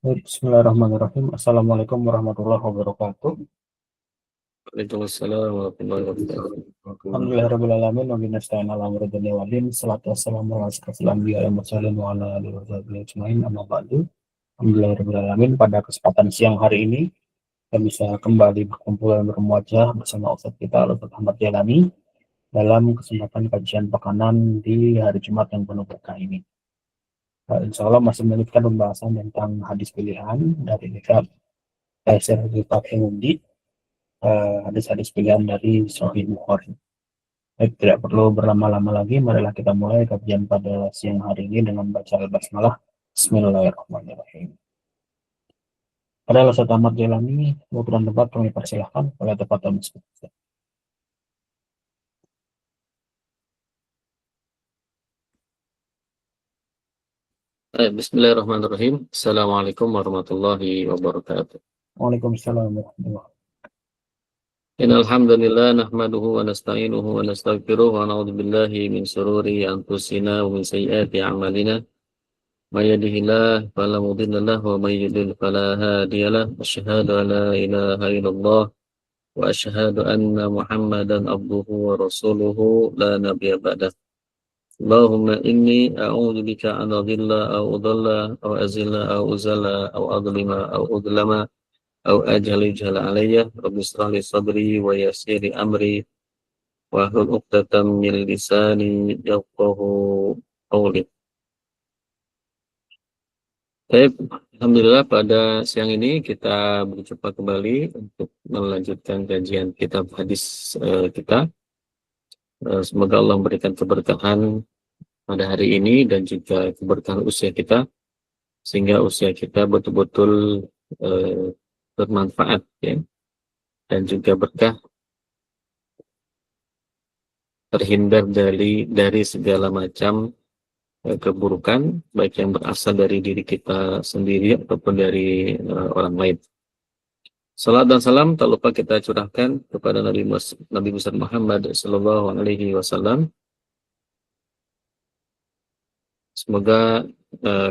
Bismillahirrahmanirrahim. Assalamualaikum warahmatullahi wabarakatuh. Waalaikumsalam warahmatullahi wabarakatuh. Alhamdulillahirrahmanirrahim. Wa binasta'in ala amri dunya wal din. Salatu wassalamu ala asyrafil anbiya'i wal mursalin wa ala alihi wa sahbihi ajmain. Amma ba'du. Alhamdulillahirrahmanirrahim. Pada kesempatan siang hari ini, kita bisa kembali berkumpul dan bermuajah bersama Ustadz kita, Ustadz Ahmad Jalani, dalam kesempatan kajian pekanan di hari Jumat yang penuh berkah ini. Insya Allah masih melanjutkan pembahasan tentang hadis pilihan dari kitab Taisir Al-Fatih Mundi, hadis-hadis pilihan dari Sahih Bukhari. Baik, tidak perlu berlama-lama lagi, marilah kita mulai kajian pada siang hari ini dengan baca al-basmalah. Bismillahirrahmanirrahim. Pada Ustaz Ahmad Jalani, waktu dan tempat kami persilahkan pada tempat tersebut. Bismillahirrahmanirrahim. Assalamualaikum warahmatullahi wabarakatuh. Waalaikumsalam warahmatullahi wabarakatuh. Innal hamdalillah nahmaduhu wa nasta'inuhu wa nastaghfiruh wa na'udzu billahi min shururi anfusina wa min sayyiati a'malina. May yahdihillahu fala mudilla lahu wa may yudlil fala hadiya lahu. Asyhadu an la ilaha illallah wa asyhadu anna Muhammadan abduhu wa rasuluhu la nabiyya ba'dah. Allahumma inni a'udzu bika an adilla aw udalla aw azilla aw uzalla aw adlima aw udlama aw ajhal alayya rabbi ishrah li sadri wa yassir li amri wa hlul 'uqdatam min lisani yafqahu qawli. Baik, alhamdulillah pada siang ini kita berjumpa kembali untuk melanjutkan kajian kitab hadis kita. Semoga Allah memberikan keberkahan pada hari ini dan juga keberkahan usia kita, sehingga usia kita betul-betul bermanfaat, ya, dan juga berkah, terhindar dari segala macam keburukan, baik yang berasal dari diri kita sendiri ataupun dari orang lain. Salat dan salam tak lupa kita curahkan kepada Nabi besar Muhammad Sallallahu Alaihi Wasallam. Semoga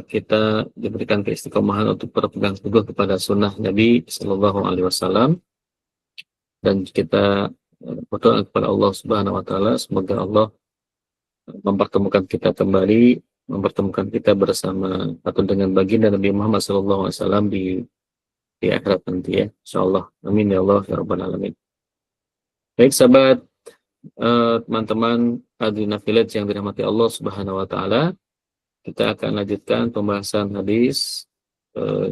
kita diberikan keistiqomahan untuk berpegang teguh kepada sunnah Nabi Sallallahu Alaihi Wasallam, dan kita berdoa kepada Allah Subhanahu Wa Taala semoga Allah mempertemukan kita kembali, mempertemukan kita bersama atau dengan baginda Nabi Muhammad Sallallahu Alaihi Wasallam di akhirat nanti, ya, insyaallah. Amin ya Allah ya rabbal alamin. Baik sahabat, teman-teman hadirin fillah yang dirahmati Allah Subhanahu Wa Taala, kita akan lanjutkan pembahasan hadis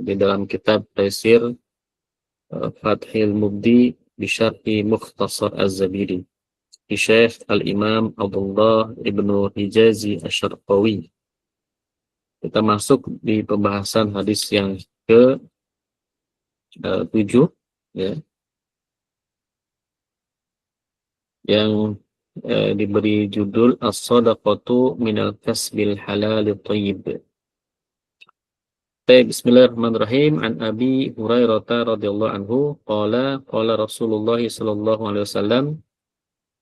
di dalam kitab Taisir Fathil Mubdi bi Syarhi Mukhtasar Az-Zabidi di Syekh Al-Imam Abdullah Ibnu Hijazi Asy-Syarqawi. Kita masuk di pembahasan hadis yang ke-7, ya, yang diberi judul As-Shadaqatu minal kasbil halal thayyib. Bismillahirrahmanirrahim. An Abi Hurairah radhiyallahu anhu qala Rasulullah sallallahu alaihi wasallam,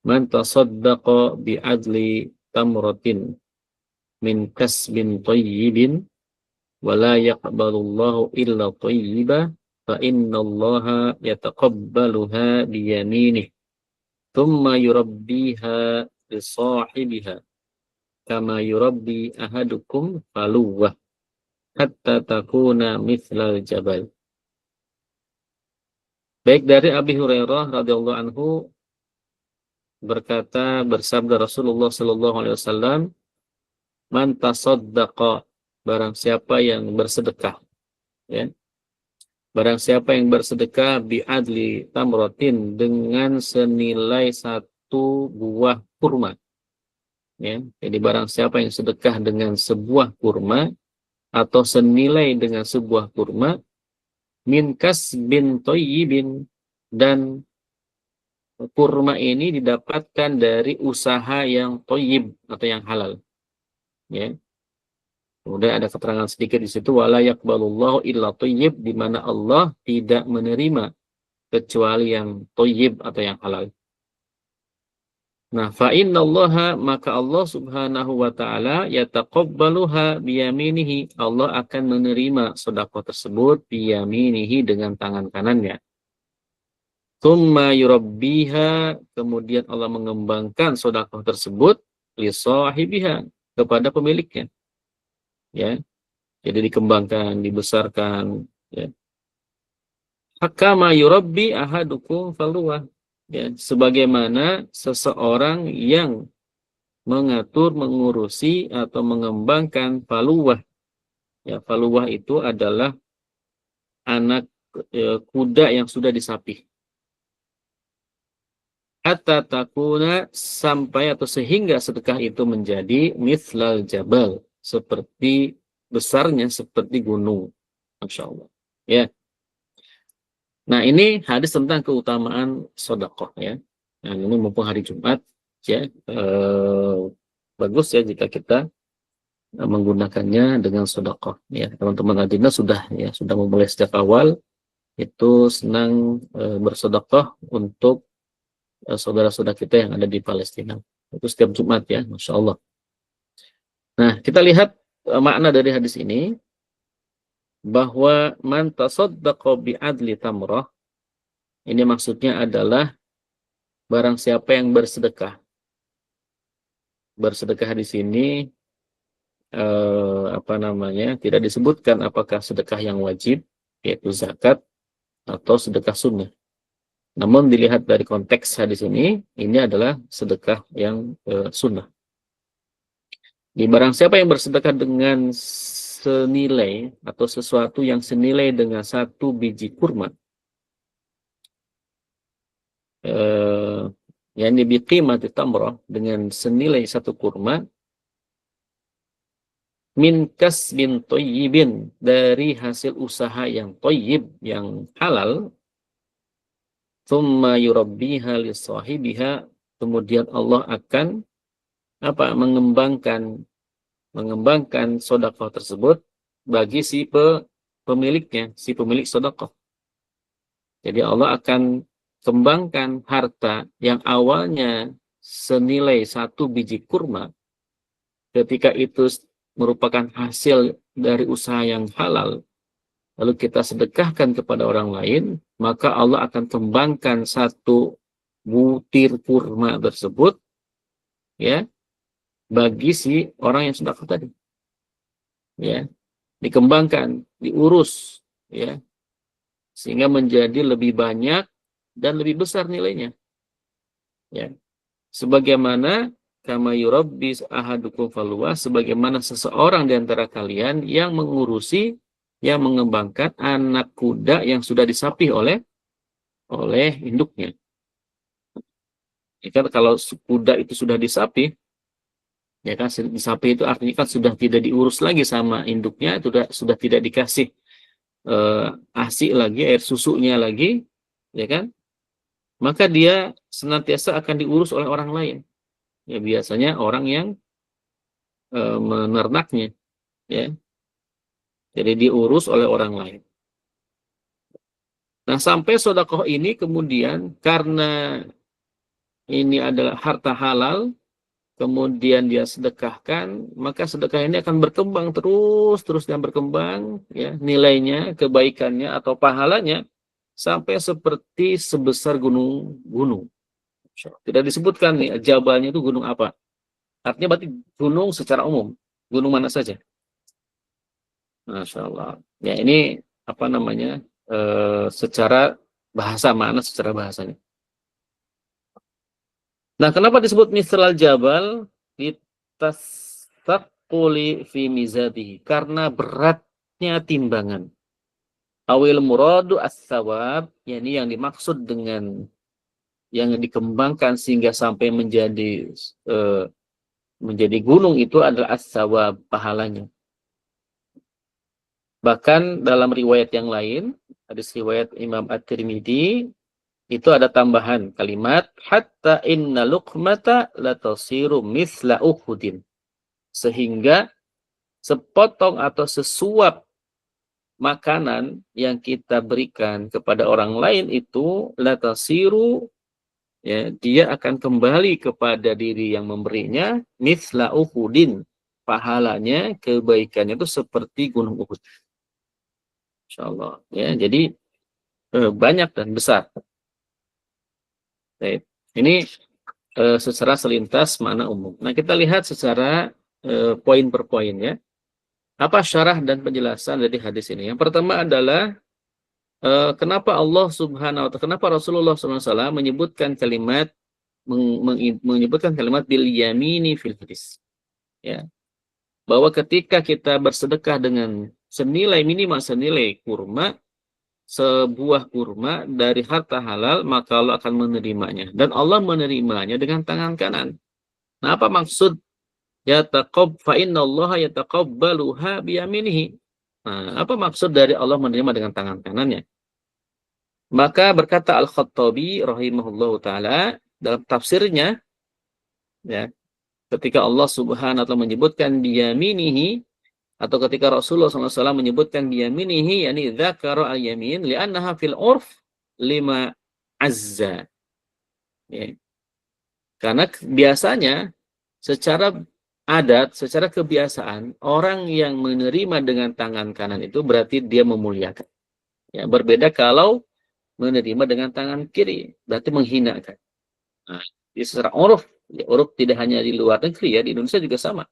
man tasaddaqa bi adli tamratin min kasbin thayyibin wa la yaqbalullahu illa thayyiba fa innallaha yataqabbaluha bi yaminihi thumma yurabbiha li sahibiha kama yurabbi ahadukum faluwah hatta takuna mithlal jabal. Baik, dari Abi Hurairah radhiyallahu anhu bersabda Rasulullah sallallahu alaihi wasallam, man tasaddaqa, barang siapa yang bersedekah, ya, barang siapa yang bersedekah bi adli tamratin, dengan senilai satu buah kurma, ya. Jadi barang siapa yang sedekah dengan sebuah kurma atau senilai dengan sebuah kurma, min kasbin thayyibin, dan kurma ini didapatkan dari usaha yang thayyib atau yang halal, ya. Kemudian ada keterangan sedikit di situ, wala yaqbalullahu illa thayyib, di mana Allah tidak menerima kecuali yang thayyib atau yang halal. Nah, fa innallaha, maka Allah Subhanahu wa taala yataqabbaluha biyaminihi. Allah akan menerima sedekah tersebut biyaminihi dengan tangan kanannya. Tsumma yurabbiha, kemudian Allah mengembangkan sedekah tersebut li sahibiha, kepada pemiliknya, ya. Jadi dikembangkan, dibesarkan, ya. Hakama yurabbi ahadukum faluwa, ya, sebagaimana seseorang yang mengatur, mengurusi atau mengembangkan faluwah. Ya, faluwah itu adalah anak kuda yang sudah disapih. Hatta takuna, sampai atau sehingga sedekah itu menjadi mithlal jabal, seperti besarnya seperti gunung. Masya Allah. Ya. Nah, ini hadis tentang keutamaan sedekah, ya. Nah, ini mumpung hari Jumat, ya, bagus ya jika kita menggunakannya dengan sedekah, ya. Teman-teman Adina sudah memulai sejak awal itu senang bersedekah untuk saudara-saudara kita yang ada di Palestina. Itu setiap Jumat, ya, Masya Allah. Nah, kita lihat makna dari hadis ini, bahwa man tasaddaqa bi'adli tamrah, ini maksudnya adalah barang siapa yang bersedekah. Bersedekah di sini tidak disebutkan apakah sedekah yang wajib, yaitu zakat, atau sedekah sunnah. Namun dilihat dari konteks hadis ini adalah sedekah yang sunnah. Di barang siapa yang bersedekah dengan senilai atau sesuatu yang senilai dengan satu biji kurma, yang biqimati tamrah, dengan senilai satu kurma, min kasbin thayyibin, dari hasil usaha yang thayyib, yang halal, thumma yurabbiha li sahibiha, kemudian Allah akan mengembangkan sedekah tersebut bagi si pemiliknya, si pemilik sedekah. Jadi Allah akan kembangkan harta yang awalnya senilai satu biji kurma, ketika itu merupakan hasil dari usaha yang halal, lalu kita sedekahkan kepada orang lain, maka Allah akan kembangkan satu butir kurma tersebut, ya, bagi si orang yang sedekah tadi, ya, dikembangkan, diurus, ya, sehingga menjadi lebih banyak dan lebih besar nilainya, ya. Sebagaimana kama yurabbi ahadukum faluwa, sebagaimana seseorang di antara kalian yang mengurusi, yang mengembangkan anak kuda yang sudah disapih oleh induknya. Ya kan, kalau kuda itu sudah disapih, ya kan, disapih itu artinya kan sudah tidak diurus lagi sama induknya, sudah tidak dikasih ASI lagi, air susunya lagi, ya kan, maka dia senantiasa akan diurus oleh orang lain. Ya, biasanya orang yang menernaknya, ya. Jadi diurus oleh orang lain. Nah, sampai sedekah ini kemudian karena ini adalah harta halal, kemudian dia sedekahkan, maka sedekah ini akan berkembang terus dan berkembang, ya, nilainya, kebaikannya atau pahalanya sampai seperti sebesar gunung-gunung. Tidak disebutkan nih jabalnya itu gunung apa. Artinya berarti gunung secara umum, gunung mana saja. Masya Allah. Ya, ini secara bahasa, mana secara bahasanya. Nah, kenapa disebut misral jabal? Litasaquli fi mizatihi, karena beratnya timbangan. Awil muradu as-sawab, yakni yang dimaksud dengan yang dikembangkan sehingga sampai menjadi gunung itu adalah as-sawab, pahalanya. Bahkan dalam riwayat yang lain, hadis riwayat Imam At-Tirmidzi, itu ada tambahan kalimat hatta inna luqmata latasiru mithla uhudin, sehingga sepotong atau sesuap makanan yang kita berikan kepada orang lain itu latasiru ya, dia akan kembali kepada diri yang memberinya mithla Uhudin. Pahalanya, kebaikannya itu seperti gunung Uhud. Insyaallah. Ya, jadi banyak dan besar. Baik. Ini secara selintas makna umum. Nah, kita lihat secara poin per poin ya. Apa syarah dan penjelasan dari hadis ini? Yang pertama adalah kenapa Allah Subhanahu wa taala, kenapa Rasulullah SAW menyebutkan kalimat menyebutkan kalimat bil yamini fil hadis. Ya. Bahwa ketika kita bersedekah dengan senilai minimal senilai kurma, sebuah kurma dari harta halal, maka Allah akan menerimanya. Dan Allah menerimanya dengan tangan kanan. Nah, apa maksud fa innallaha yataqabbaluha biyaminihi? Nah, apa maksud dari Allah menerima dengan tangan kanannya? Maka berkata Al-Khattabi rahimahullahu taala dalam tafsirnya, ya, ketika Allah Subhanahu wa taala menyebutkan biyaminihi, atau ketika Rasulullah SAW menyebutkan biyaminihi, yakni dzakara al-yamin li'annaha fil urf lima azza. Ya. Karena biasanya secara adat, secara kebiasaan, orang yang menerima dengan tangan kanan itu berarti dia memuliakan. Ya, berbeda kalau menerima dengan tangan kiri, berarti menghinakan. Nah, di secara uruf, ya, uruf tidak hanya di luar negeri ya, di Indonesia juga sama.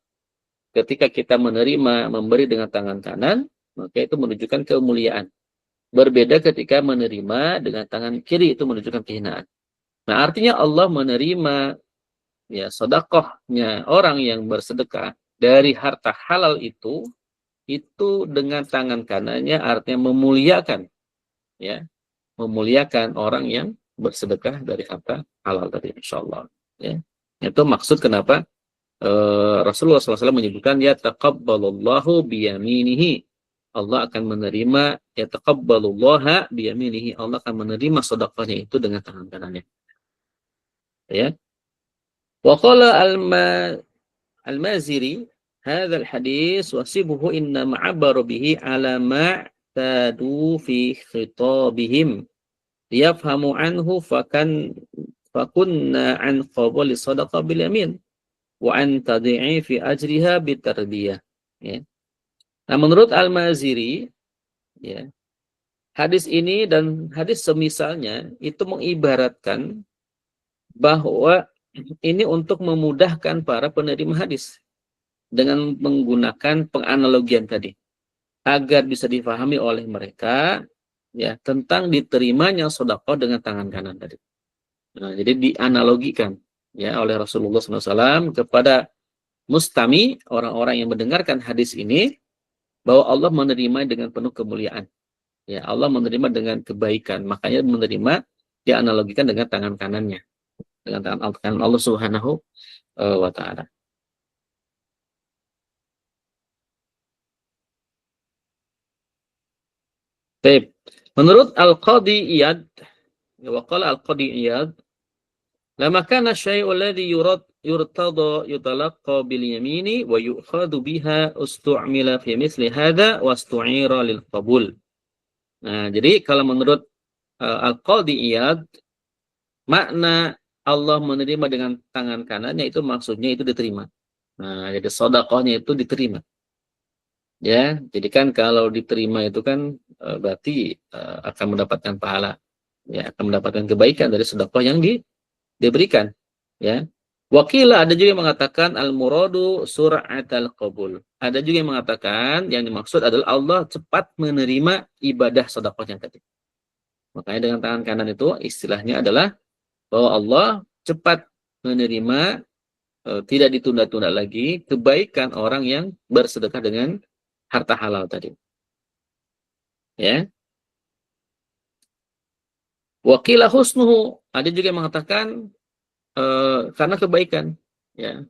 Ketika kita menerima, memberi dengan tangan kanan, maka itu menunjukkan kemuliaan. Berbeda ketika menerima dengan tangan kiri, itu menunjukkan kehinaan. Nah, artinya Allah menerima ya sedekahnya orang yang bersedekah dari harta halal itu dengan tangan kanannya artinya memuliakan, ya, memuliakan orang yang bersedekah dari harta halal tadi, insyaallah. Ya. Itu maksud kenapa Rasulullah SAW menyebutkan ya taqabbalallahu biyaminihi. Allah akan menerima ya taqabbalullaha biyaminihi. Allah akan menerima sedekahnya itu dengan tangan kanannya. Ya. Wa qala al-Maziri hadzal hadis wasibuhu inna ma'abaru bihi ala ma tadu fi khitabihim yafhamu anhu fakunna an qabuli sadaqah bil yamin wa an tad'ifi ajriha bitarbiyah. Ya. Nah, menurut Al-Maziri, ya, hadis ini dan hadis semisalnya itu mengibaratkan bahwa ini untuk memudahkan para penerima hadis dengan menggunakan penganalogian tadi agar bisa difahami oleh mereka ya tentang diterimanya sedekah dengan tangan kanan tadi. Nah, jadi dianalogikan ya oleh Rasulullah SAW kepada mustami, orang-orang yang mendengarkan hadis ini, bahwa Allah menerima dengan penuh kemuliaan. Ya, Allah menerima dengan kebaikan. Makanya menerima dianalogikan dengan tangan kanannya, dengan tangan kanan Allah Subhanahu wa taala. Baik. Menurut Al-Qadi Iyad, wa qala Al-Qadi Iyad, lama kana syai'u alladhi yurtada yutalaqqa bil yamini wa yu'khadhu biha ustu'mila fi misli hadha wa ustu'ira lil qabul. Nah, jadi kalau menurut Al-Qadi Iyad, makna Allah menerima dengan tangan kanannya itu maksudnya itu diterima. Nah, jadi sedekahnya itu diterima. Ya, jadi kan kalau diterima itu kan berarti akan mendapatkan pahala, ya, akan mendapatkan kebaikan dari sedekah yang diberikan, ya. Wakila ada juga yang mengatakan al-muradu sur'atal qabul. Ada juga yang mengatakan yang dimaksud adalah Allah cepat menerima ibadah sedekahnya tadi. Makanya dengan tangan kanan itu istilahnya adalah bahwa Allah cepat menerima, tidak ditunda-tunda lagi kebaikan orang yang bersedekah dengan harta halal tadi. Ya. Wakila husnuhu, ada juga yang mengatakan karena kebaikan, ya.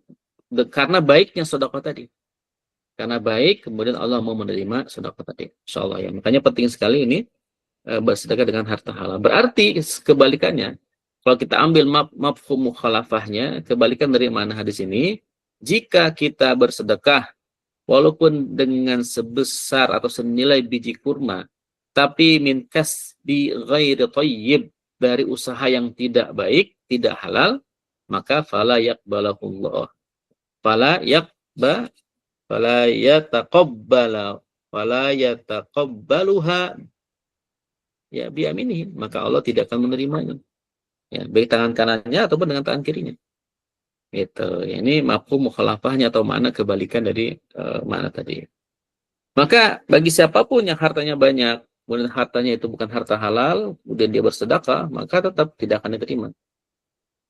Karena baiknya sedekah tadi. Karena baik kemudian Allah mau menerima sedekah tadi. Insyaallah ya. Makanya penting sekali ini bersedekah dengan harta halal. Berarti kebalikannya. Kalau kita ambil mafhum mukhalafahnya, kebalikan dari mana hadis ini, jika kita bersedekah walaupun dengan sebesar atau senilai biji kurma, tapi min kasbi ghairi thayyib, dari usaha yang tidak baik, tidak halal, maka fala yaqbalahullah. Fala yaqba fala yataqabbala fala yataqabbaluha ya biyaminihi, maka Allah tidak akan menerimanya. Ya, baik tangan kanannya ataupun dengan tangan kirinya. Gitu. Ya, ini mafhum mukhalafahnya atau makna kebalikan dari makna tadi. Maka bagi siapapun yang hartanya banyak, kemudian hartanya itu bukan harta halal, kemudian dia bersedekah, maka tetap tidak akan diterima.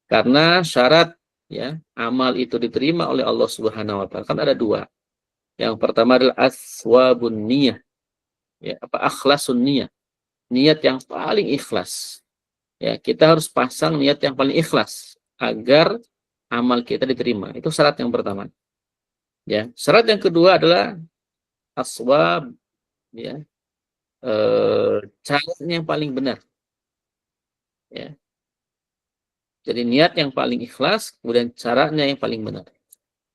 Karena syarat ya amal itu diterima oleh Allah Subhanahu wa taala kan ada dua. Yang pertama adalah aswabun niyah. Ya, akhlasun niyah. Niat yang paling ikhlas. Ya, kita harus pasang niat yang paling ikhlas agar amal kita diterima. Itu syarat yang pertama. Ya, syarat yang kedua adalah aswab ya. Caranya yang paling benar. Ya. Jadi niat yang paling ikhlas, kemudian caranya yang paling benar.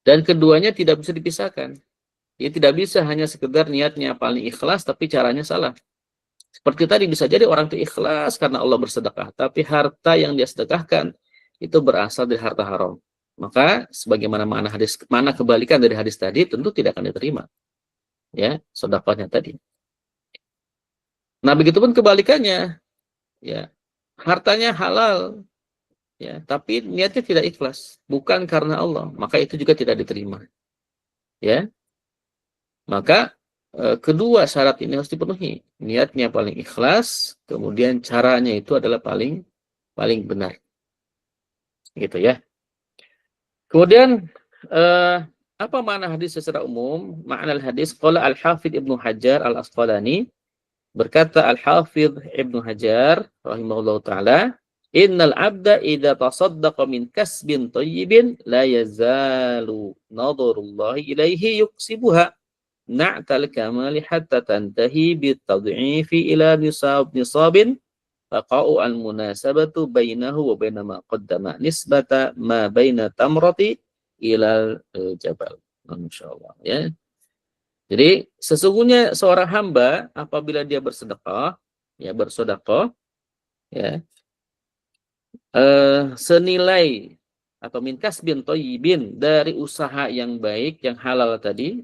Dan keduanya tidak bisa dipisahkan. Dia tidak bisa hanya sekedar niatnya paling ikhlas, tapi caranya salah. Seperti tadi bisa jadi orang itu ikhlas karena Allah bersedekah, tapi harta yang dia sedekahkan itu berasal dari harta haram. Maka sebagaimana mana kebalikan dari hadis tadi tentu tidak akan diterima. Ya, sedekahnya tadi. Nah, begitupun kebalikannya. Ya, hartanya halal, ya, tapi niatnya tidak ikhlas, bukan karena Allah, maka itu juga tidak diterima. Ya, maka kedua syarat ini harus dipenuhi. Niatnya paling ikhlas, kemudian caranya itu adalah paling benar. Gitu ya. Kemudian apa makna hadis secara umum? Makna hadis qala Al-Hafidz Ibnu Hajar Al-Asqalani, berkata Al-Hafidz Ibnu Hajar rahimahullahu taala, innal abda idza tasaddaqa min kasbin thayyibin la yazalu nadharullahi ilaihi yuksibuha na'tal kamali hatta tantahi bitad'ifi ila nisabin faqa'u al-munasabatu bainahu wa baina ma qaddama nisbata ma baina tamrati ila jabal. Masyaallah ya. Jadi sesungguhnya seorang hamba apabila dia bersedekah ya ya senilai atau min kasbin thayyibin dari usaha yang baik yang halal tadi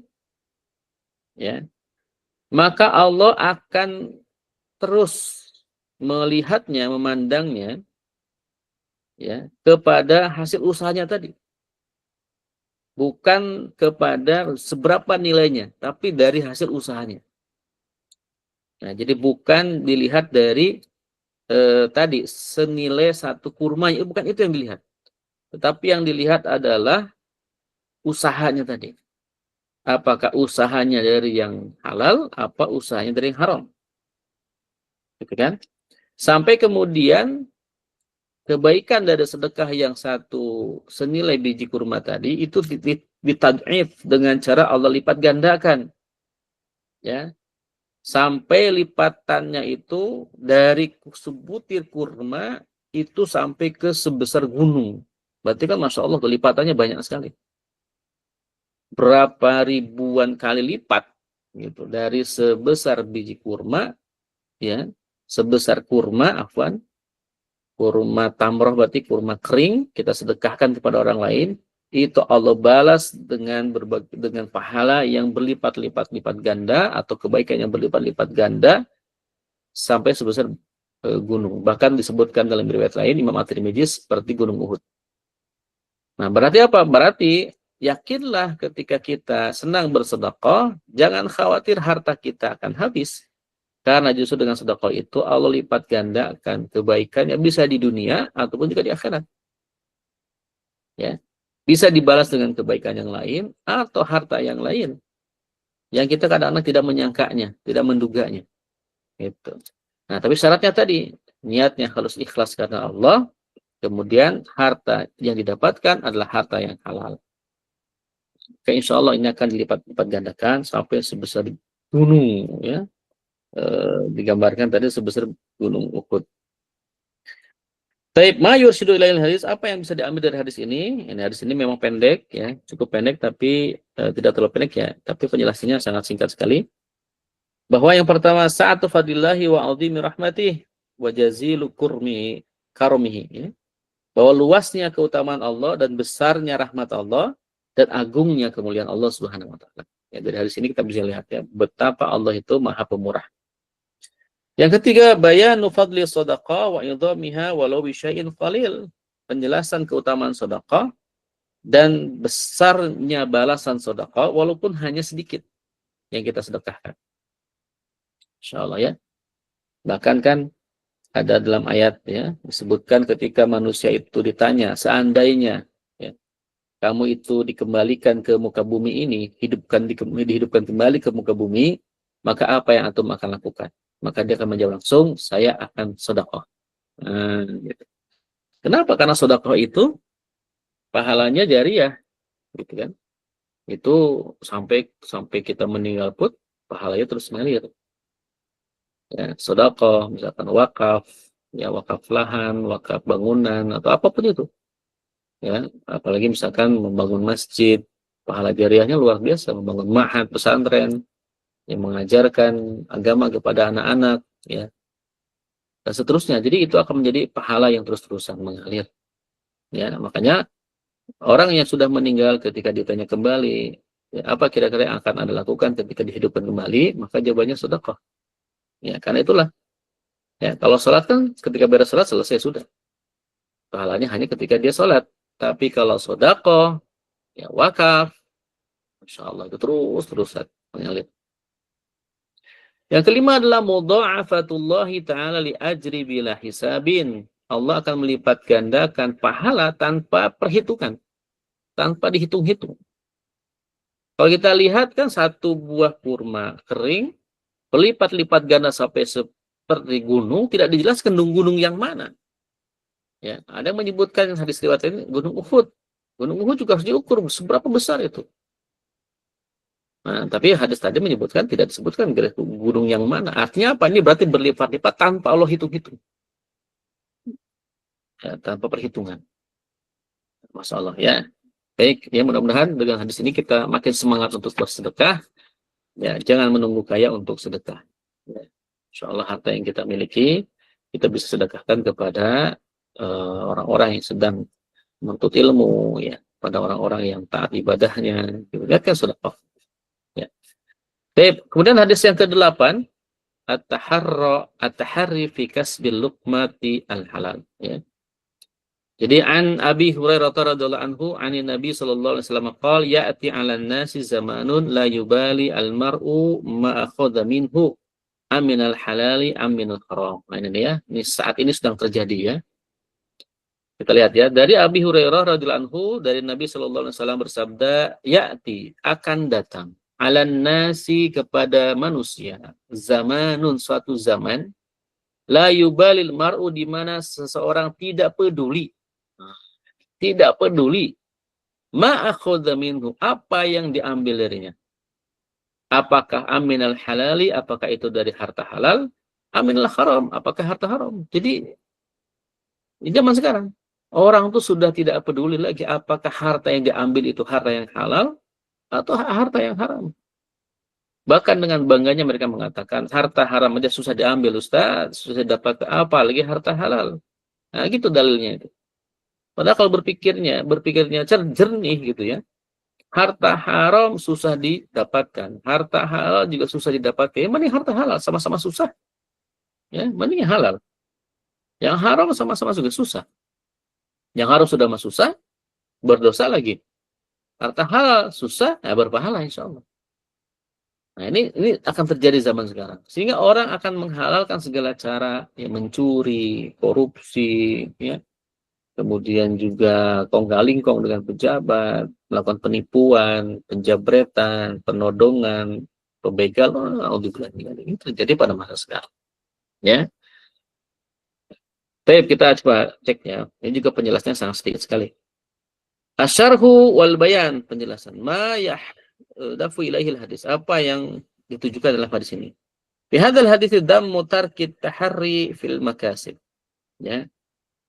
ya, maka Allah akan terus melihatnya, memandangnya ya kepada hasil usahanya tadi. Bukan kepada seberapa nilainya, tapi dari hasil usahanya. Nah, jadi bukan dilihat dari tadi senilai satu kurma, bukan itu yang dilihat. Tetapi yang dilihat adalah usahanya tadi. Apakah usahanya dari yang halal, apa usahanya dari yang haram. Gitu kan? Sampai kemudian kebaikan dari sedekah yang satu senilai biji kurma tadi itu ditad'if dengan cara Allah lipat gandakan. Ya. Sampai lipatannya itu dari sebutir kurma itu sampai ke sebesar gunung. Berarti kan Masya Allah lipatannya banyak sekali. Berapa ribuan kali lipat gitu dari sebesar biji kurma ya, sebesar kurma kurma tamroh berarti kurma kering kita sedekahkan kepada orang lain, itu Allah balas dengan pahala yang berlipat-lipat ganda atau kebaikan yang berlipat-lipat ganda sampai sebesar gunung. Bahkan disebutkan dalam riwayat lain Imam At-Tirmidzi seperti gunung Uhud. Nah, berarti apa? Berarti yakinlah ketika kita senang bersedekah, jangan khawatir harta kita akan habis. Karena justru dengan sedekah itu Allah lipat gandakan kebaikan yang bisa di dunia ataupun juga di akhirat. Ya. Bisa dibalas dengan kebaikan yang lain atau harta yang lain yang kita kadang-kadang tidak menyangkanya, tidak menduganya. Gitu. Nah, tapi syaratnya tadi, niatnya harus ikhlas karena Allah, kemudian harta yang didapatkan adalah harta yang halal. Oke, insya Allah ini akan dilipat-lipat gandakan sampai sebesar gunung, ya. Digambarkan tadi sebesar gunung Uhud. Taib ma yursidu ilail hadis, apa yang bisa diambil dari hadis ini? Ini hadis ini memang pendek ya, cukup pendek tapi tidak terlalu pendek ya, tapi penjelasannya sangat singkat sekali. Bahwa yang pertama sa'atu fadillahi wa 'azimi rahmatih, wa jazilu karumihi, ya. Bahwa luasnya keutamaan Allah dan besarnya rahmat Allah dan agungnya kemuliaan Allah Subhanahu wa taala. Ya, dari hadis ini kita bisa lihat ya betapa Allah itu Maha Pemurah. Yang ketiga, bayanu fadli shadaqah wa idhamiha walau bi syai'in qalil. Penjelasan keutamaan sedekah dan besarnya balasan sedekah walaupun hanya sedikit yang kita sedekahkan. Insyaallah ya. Bahkan kan ada dalam ayat ya disebutkan ketika manusia itu ditanya, seandainya ya, kamu itu dikembalikan ke muka bumi ini, dihidupkan kembali ke muka bumi, maka apa yang antum akan lakukan? Maka dia akan menjawab langsung, saya akan sedekah. Gitu. Kenapa? Karena sedekah itu pahalanya jariyah, gitu kan? Itu sampai kita meninggal pun pahalanya terus mengalir. Ya, sedekah, misalkan wakaf, ya wakaf lahan, wakaf bangunan atau apapun itu. Ya, apalagi misalkan membangun masjid, pahala jariyahnya luar biasa, membangun ma'had, pesantren yang mengajarkan agama kepada anak-anak, ya, dan seterusnya. Jadi itu akan menjadi pahala yang terus-terusan mengalir. Ya, makanya orang yang sudah meninggal ketika ditanya kembali, ya, apa kira-kira yang akan Anda lakukan ketika dihidupkan kembali? Maka jawabannya sedekah. Ya, karena itulah. Ya, kalau sholat kan ketika beres sholat selesai sudah. Pahalanya hanya ketika dia sholat. Tapi kalau sedekah, ya wakaf, Masya Allah itu terus-terusan mengalir. Yang kelima adalah mudha'afatullahi ta'ala li ajri bila hisabin. Allah akan melipat gandakan pahala tanpa perhitungan. Tanpa dihitung-hitung. Kalau kita lihat kan satu buah kurma kering, berlipat-lipat ganda sampai seperti gunung, tidak dijelaskan gunung yang mana. Ya, ada yang menyebutkan hadis riwayat ini Gunung Uhud. Gunung Uhud juga harus diukur seberapa besar itu. Nah, tapi hadis tadi menyebutkan tidak disebutkan gunung yang mana. Artinya apa? Ini berarti berlipat-lipat tanpa Allah hitung-hitung. Ya, tanpa perhitungan. Masya Allah ya. Baik, ya mudah-mudahan dengan hadis ini kita makin semangat untuk bersedekah. Ya, jangan menunggu kaya untuk sedekah. Ya, Insya Allah harta yang kita miliki, kita bisa sedekahkan kepada orang-orang yang sedang menuntut ilmu, ya, pada orang-orang yang taat ibadahnya. Lihat kan sedekah. Ya. Baik, kemudian hadis yang ke-8, at-taharri fi kasbil luqmati al-halal. Ya. Jadi an Abi Hurairah radhiyallahu anhu anin Nabi sallallahu alaihi wasallam qala ya'ti 'alan nasi zamanun la yubali al-mar'u ma akhadha minhu aminal halali aminal haram. Nah, ini ya, ini saat ini sedang terjadi ya. Kita lihat ya, dari Abi Hurairah radhiyallahu anhu dari Nabi sallallahu alaihi wasallam bersabda, ya'ti akan datang 'alan nasi kepada manusia zamanun suatu zaman la yubalil mar'u di mana seseorang tidak peduli ma'akhadha minhu apa yang diambil darinya, apakah aminal halali, apakah itu dari harta halal, aminal haram, apakah harta haram. Jadi di zaman sekarang orang tuh sudah tidak peduli lagi apakah harta yang diambil itu harta yang halal atau harta yang haram. Bahkan dengan bangganya mereka mengatakan harta haram aja susah diambil Ustaz, susah dapat apa lagi harta halal. Nah gitu dalilnya itu. Padahal kalau berpikirnya jernih gitu ya. Harta haram susah didapatkan. Harta halal juga susah didapatkan. Ya, mending harta halal sama-sama susah. Ya, mending halal. Yang haram sama-sama juga susah. Yang haram sudah mah susah, berdosa lagi. Harta halal susah, ya berpahala insya Allah. Nah ini akan terjadi zaman sekarang. Sehingga orang akan menghalalkan segala cara, ya, mencuri, korupsi, ya, kemudian juga konggalingkong dengan pejabat, melakukan penipuan, penjabretan, penodongan, pembegalan, ini terjadi pada masa sekarang. Ya, baik kita coba cek ya. Ini juga penjelasannya sangat sedikit sekali. Asyarhu wal bayan, penjelasan. Ma yahdafu ilaihil hadis. Apa yang ditujukan dalam hadis ini? Bihadzal hadis dammu tarkit tahari fil makasib. Ya.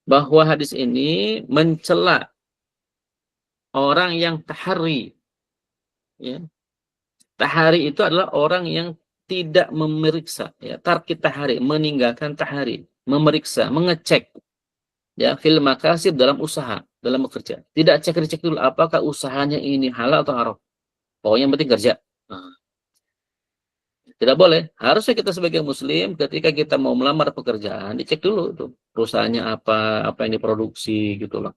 Bahwa hadis ini mencela orang yang tahari. Ya. Tahari itu adalah orang yang tidak memeriksa, ya, tarkit tahari, meninggalkan tahari, memeriksa, mengecek, ya, fil makasib, dalam usaha, dalam bekerja. Tidak cek dulu apakah usahanya ini halal atau haram. Pokoknya yang penting kerja. Nah, tidak boleh. Harusnya kita sebagai muslim ketika kita mau melamar pekerjaan, dicek dulu tuh perusahaannya apa yang diproduksi gitu loh.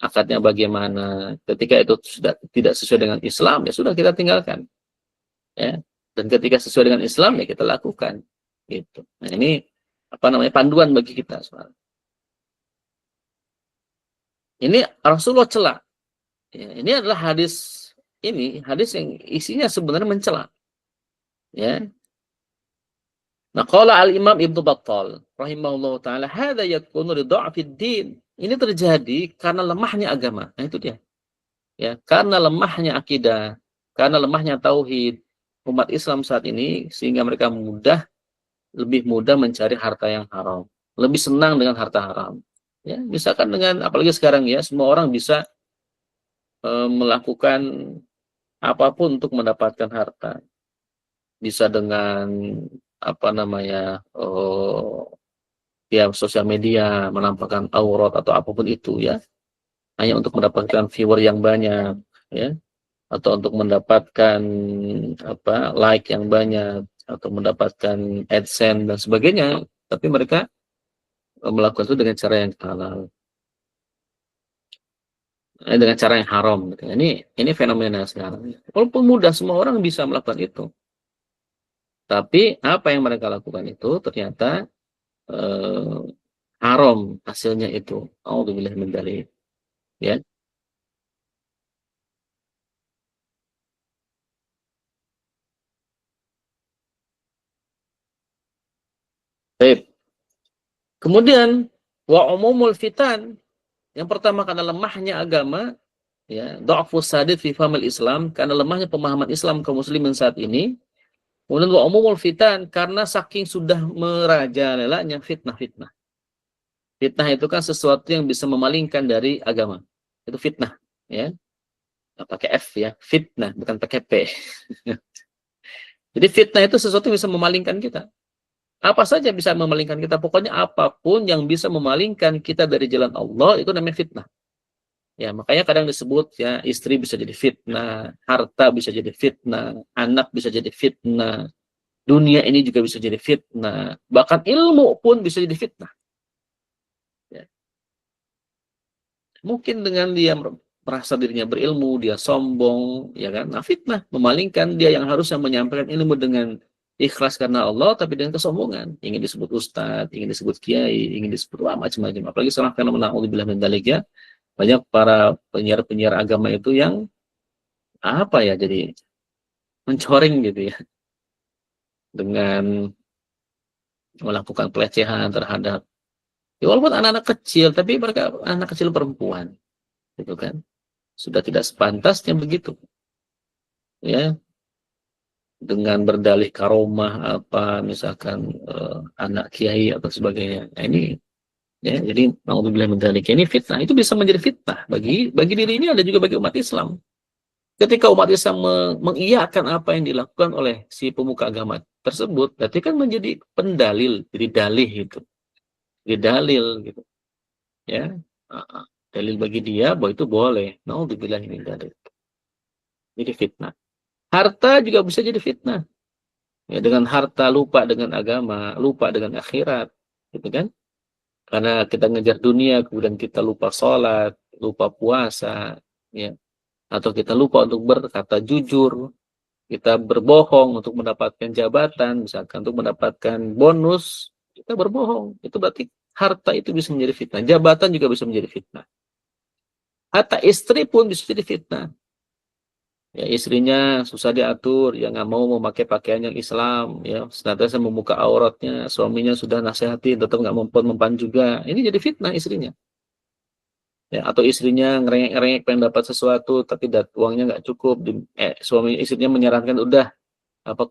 Akadnya bagaimana. Ketika itu sudah tidak sesuai dengan Islam, ya sudah kita tinggalkan. Ya. Dan ketika sesuai dengan Islam, ya kita lakukan. Gitu. Nah, ini apa namanya, panduan bagi kita. Ini Rasulullah celah. Ya, ini adalah hadis yang isinya sebenarnya mencela. Ya. Nah, qala al-Imam Ibnu Battal rahimahullah taala, hadza yakunu li dha'fid din. Ini terjadi karena lemahnya agama. Nah, itu dia. Ya, karena lemahnya akidah, karena lemahnya tauhid umat Islam saat ini, sehingga mereka lebih mudah mencari harta yang haram, lebih senang dengan harta haram. Ya, misalkan dengan, apalagi sekarang ya, semua orang bisa melakukan apapun untuk mendapatkan harta. Bisa dengan apa namanya, ya, sosial media, menampakkan aurat atau apapun itu, ya, hanya untuk mendapatkan viewer yang banyak, ya, atau untuk mendapatkan like yang banyak, atau mendapatkan AdSense dan sebagainya. Tapi mereka melakukan itu dengan cara yang halal, dengan cara yang haram gitu. Ini fenomena sekarang. Walaupun mudah, semua orang bisa melakukan itu, tapi apa yang mereka lakukan itu ternyata eh, haram hasilnya itu. Auzubillah min dzalik. Ya. Baik. Kemudian wa umumul fitan, yang pertama karena lemahnya agama, ya, dha'fus sadid fi fahmil Islam, karena lemahnya pemahaman Islam kaum muslimin saat ini. Kemudian wa umumul fitan, karena saking sudah merajalelanya fitnah-fitnah. Fitnah itu kan sesuatu yang bisa memalingkan dari agama. Itu fitnah, ya. Nggak pakai F, ya, fitnah, bukan pakai P. Jadi fitnah itu sesuatu yang bisa memalingkan kita. Apa saja bisa memalingkan kita. Pokoknya apapun yang bisa memalingkan kita dari jalan Allah, itu namanya fitnah. Ya, makanya kadang disebut, ya, istri bisa jadi fitnah, harta bisa jadi fitnah, anak bisa jadi fitnah, dunia ini juga bisa jadi fitnah, bahkan ilmu pun bisa jadi fitnah. Ya. Mungkin dengan dia merasa dirinya berilmu, dia sombong, ya kan? Nah, fitnah, memalingkan dia yang harusnya menyampaikan ilmu dengan ikhlas karena Allah, tapi dengan kesombongan. Ingin disebut ustadz, ingin disebut kiai, ingin disebut macam-macam. Apalagi seorang fenomena naudzubillah min dzalik, ya. Banyak para penyiar-penyiar agama itu yang jadi mencoreng gitu, ya, dengan melakukan pelecehan terhadap, ya, walaupun anak-anak kecil, tapi mereka anak kecil perempuan, gitu kan, sudah tidak sepantasnya begitu, ya, dengan berdalih karomah misalkan anak kiai atau sebagainya. Nah, ini, ya, jadi naudzubillah min dzalik, ini fitnah, itu bisa menjadi fitnah bagi dirinya, ada juga bagi umat Islam. Ketika umat Islam mengiyakan apa yang dilakukan oleh si pemuka agama tersebut, berarti kan menjadi pendalil, jadi dalih itu, jadi dalil gitu, ya. Dalil bagi dia bahwa itu boleh. Naudzubillah min dzalik. Jadi fitnah. Harta juga bisa jadi fitnah. Ya, dengan harta lupa dengan agama, lupa dengan akhirat, gitu kan? Karena kita ngejar dunia, kemudian kita lupa sholat, lupa puasa, ya, atau kita lupa untuk berkata jujur, kita berbohong untuk mendapatkan jabatan, misalkan untuk mendapatkan bonus, kita berbohong. Itu berarti harta itu bisa menjadi fitnah. Jabatan juga bisa menjadi fitnah. Hatta istri pun bisa jadi fitnah. Ya, istrinya susah diatur, ya, nggak mau memakai pakaian yang Islam, ya, senantiasa membuka auratnya, suaminya sudah nasihati, tetap nggak mempan juga. Ini jadi fitnah istrinya. Ya, atau istrinya ngerengek-ngerengek pengen dapat sesuatu, tapi uangnya nggak cukup. Istrinya menyarankan udah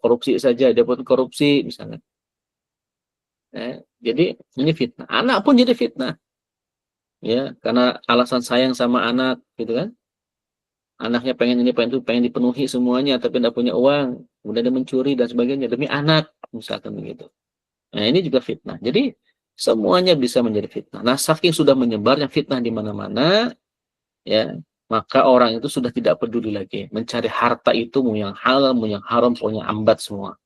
korupsi saja, dia pun korupsi misalnya. Jadi ini fitnah. Anak pun jadi fitnah, ya, karena alasan sayang sama anak, gitu kan. Anaknya pengen ini, pengen itu, pengen dipenuhi semuanya, tapi tidak punya uang. Kemudian dia mencuri dan sebagainya demi anak, misalkan begitu. Nah, ini juga fitnah. Jadi, semuanya bisa menjadi fitnah. Nah, saking sudah menyebarnya fitnah di mana-mana, ya, maka orang itu sudah tidak peduli lagi. Mencari harta itu, mau yang halal, mau yang haram, pokoknya ambat semua.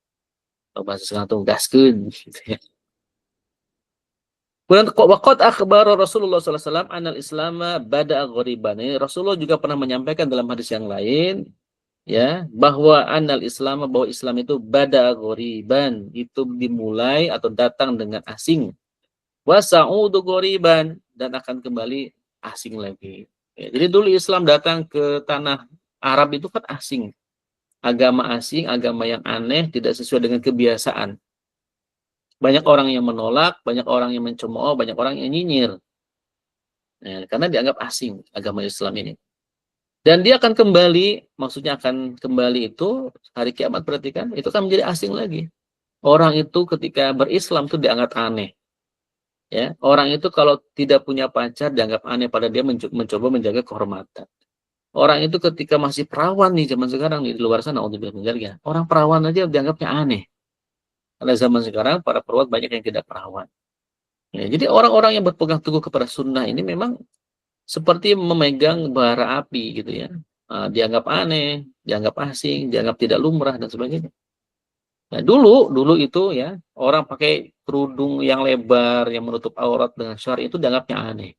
Kalau bahasa sekarang tuh gaskeun, gitu ya. Kemudian waqad akhbara Rasulullah sallallahu alaihi wasallam anal islama bada'a ghoriban. Ini Rasulullah juga pernah menyampaikan dalam hadis yang lain ya bahwa bahwa Islam itu bada'a ghoriban, itu dimulai atau datang dengan asing. Wa sa'udu ghoriban, dan akan kembali asing lagi. Ya, jadi dulu Islam datang ke tanah Arab itu kan asing. Agama asing, agama yang aneh, tidak sesuai dengan kebiasaan. Banyak orang yang menolak, banyak orang yang mencemooh, banyak orang yang nyinyir. Nah, karena dianggap asing agama Islam ini. Dan dia akan kembali, maksudnya akan kembali itu hari kiamat, berarti kan itu kan menjadi asing lagi. Orang itu ketika berislam itu dianggap aneh. Ya, orang itu kalau tidak punya pacar dianggap aneh, pada dia mencoba menjaga kehormatan. Orang itu ketika masih perawan nih zaman sekarang nih, di luar sana untuk menjaga. Orang perawan aja dianggapnya aneh. Karena zaman sekarang para perawat banyak yang tidak perawan. Ya, jadi orang-orang yang berpegang teguh kepada sunnah ini memang seperti memegang bara api gitu ya. Dianggap aneh, dianggap asing, dianggap tidak lumrah dan sebagainya. Nah, dulu itu ya, orang pakai kerudung yang lebar yang menutup aurat dengan syar'i itu dianggapnya aneh.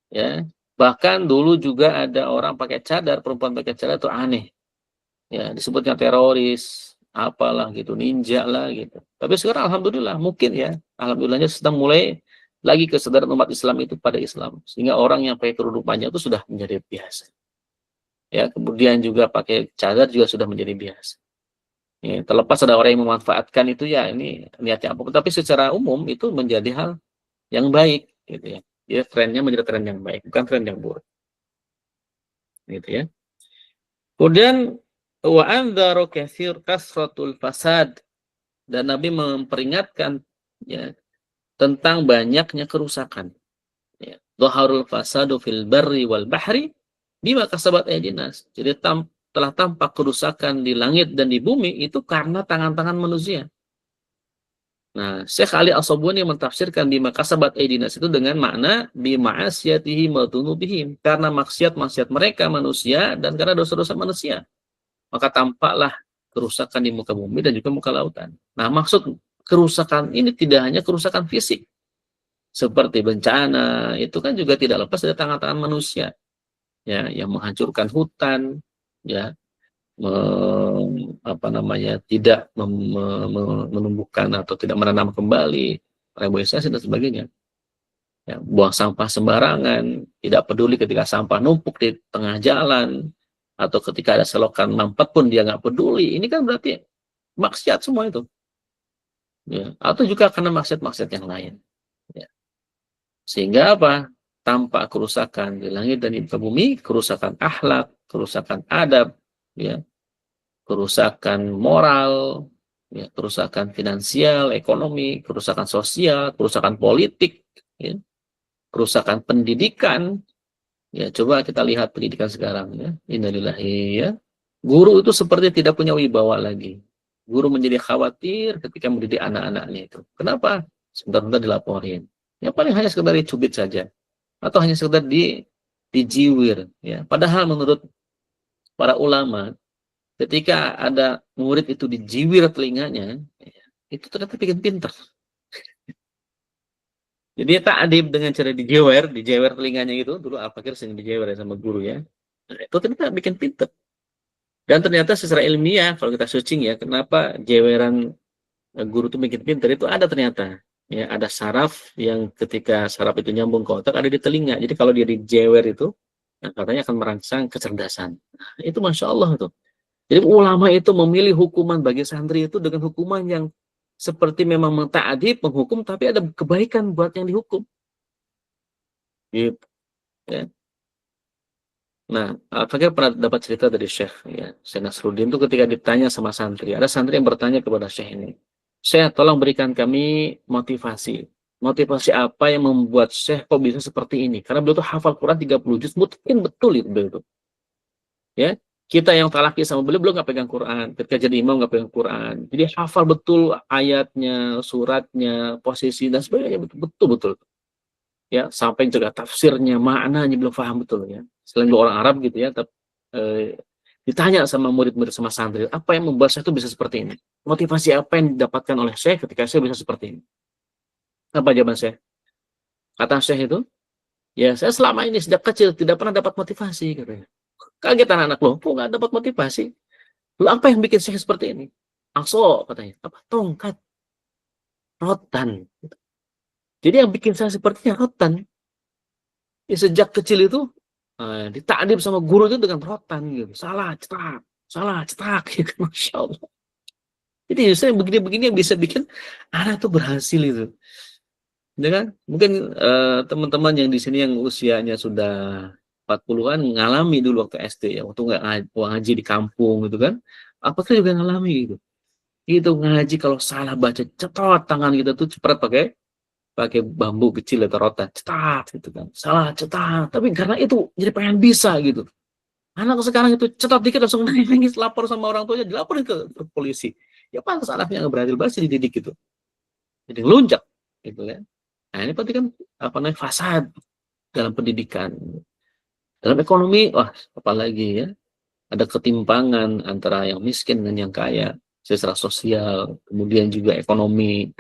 Ya. Bahkan dulu juga ada orang pakai cadar, perempuan pakai cadar itu aneh. Ya, disebutnya teroris, apalah gitu, ninja lah gitu. Tapi sekarang alhamdulillah mungkin ya, alhamdulillahnya sedang mulai lagi kesadaran umat Islam itu pada Islam. Sehingga orang yang pakai kerudung panjang itu sudah menjadi biasa. Ya, kemudian juga pakai cadar juga sudah menjadi biasa. Ya, terlepas ada orang yang memanfaatkan itu ya ini niatnya apa. Tapi secara umum itu menjadi hal yang baik gitu ya. Dia trennya menjadi tren yang baik, bukan tren yang buruk. Gitu ya. Kemudian wa anzaru kasratul fasad, dan Nabi memperingatkan ya tentang banyaknya kerusakan. Ya. Dhaharul fasadu fil barri wal bahri bima kasabat aydin nas. Jadi telah tampak kerusakan di langit dan di bumi itu karena tangan-tangan manusia. Nah, Syekh Ali As-Sabuni mentafsirkan bima kasabat aydin nas itu dengan makna bima'asyatihi wa dzunubihim, karena maksiat-maksiat mereka manusia dan karena dosa-dosa manusia. Maka tampaklah kerusakan di muka bumi dan juga muka lautan. Nah, maksud kerusakan ini tidak hanya kerusakan fisik, seperti bencana, itu kan juga tidak lepas dari tangan-tangan manusia, ya, yang menghancurkan hutan, ya, tidak menumbuhkan atau tidak menanam kembali, reboisasi dan sebagainya. Ya, buang sampah sembarangan, tidak peduli ketika sampah numpuk di tengah jalan, atau ketika ada selokan mampet pun dia nggak peduli. Ini kan berarti maksiat semua itu. Ya. Atau juga karena maksiat-maksiat yang lain. Ya. Sehingga apa? Tampak kerusakan di langit dan di bumi, kerusakan akhlak, kerusakan adab, ya, kerusakan moral, ya, kerusakan finansial, ekonomi, kerusakan sosial, kerusakan politik, ya, kerusakan pendidikan. Ya, coba kita lihat pendidikan sekarang ya. Innalillahi ya. Guru itu seperti tidak punya wibawa lagi. Guru menjadi khawatir ketika mendidik anak-anaknya itu. Kenapa? Sebentar-bentar dilaporin. Ya paling hanya sekedar dicubit saja. Atau hanya sekedar dijiwir. Ya. Padahal menurut para ulama, ketika ada murid itu dijiwir telinganya, ya, itu ternyata bikin pintar. Jadi dia ta'adib dengan cara dijewer telinganya itu. Dulu Al-Fakir sering dijewer ya sama guru ya. Nah, itu ternyata bikin pintar. Dan ternyata secara ilmiah, kalau kita searching ya, kenapa jeweran guru itu bikin pintar, itu ada ternyata. Ya, ada saraf yang ketika saraf itu nyambung ke otak, ada di telinga. Jadi kalau dia dijewer itu, nah, katanya akan merangsang kecerdasan. Nah, itu Masya Allah itu. Jadi ulama itu memilih hukuman bagi santri itu dengan hukuman yang seperti memang menta'adib, menghukum, tapi ada kebaikan buat yang dihukum. Gitu. Ya. Nah, Al-Fakir pernah dapat cerita dari Syekh, ya, Syekh Nasruddin itu ketika ditanya sama santri. Ada santri yang bertanya kepada Syekh ini, Syekh, tolong berikan kami motivasi. Motivasi apa yang membuat Syekh kok bisa seperti ini? Karena beliau itu hafal Quran 30 juz, mungkin betul itu beliau itu. Ya, kita yang talaki sama beliau belum nggak pegang Quran. Ketika jadi imam nggak pegang Quran. Jadi hafal betul ayatnya, suratnya, posisi dan sebagainya betul. Ya, sampai juga tafsirnya, maknanya belum paham betul ya. Selain dua orang Arab gitu ya, ditanya sama murid-murid sama santri, apa yang membuat saya itu bisa seperti ini? Motivasi apa yang didapatkan oleh saya ketika saya bisa seperti ini? Apa jawaban saya? Kata saya itu, ya saya selama ini sejak kecil tidak pernah dapat motivasi katanya. Kaget anak-anak loh, kok nggak dapat motivasi? Lalu apa yang bikin saya seperti ini? Angso katanya, apa tongkat, rotan. Jadi yang bikin saya sepertinya rotan. Ya, sejak kecil itu ditakdir sama guru itu dengan rotan gitu. Salah, cetak, ya kan, Masya Allah. Jadi saya begini-begini yang bisa bikin anak tuh berhasil itu. Ya kan? Mungkin teman-teman yang di sini yang usianya sudah 40-an ngalami dulu waktu SD ya, waktu nggak ngaji di kampung gitu kan. Apakah juga ngalami gitu. Itu ngaji kalau salah baca cetot tangan kita tuh cepat pakai pakai bambu kecil atau rotan, cetat gitu kan. Salah cetat, tapi karena itu jadi pengen bisa gitu. Anak sekarang itu cetat dikit langsung nangis lapor sama orang tuanya, dilaporin ke polisi. Ya pantas anaknya nggak berhasil dididik gitu. Jadi ngelunjak gitu kan. Nah, ini berarti kan apa namanya fasad dalam pendidikan. Dalam ekonomi, wah apalagi ya, ada ketimpangan antara yang miskin dengan yang kaya, secara sosial, kemudian juga ekonomi,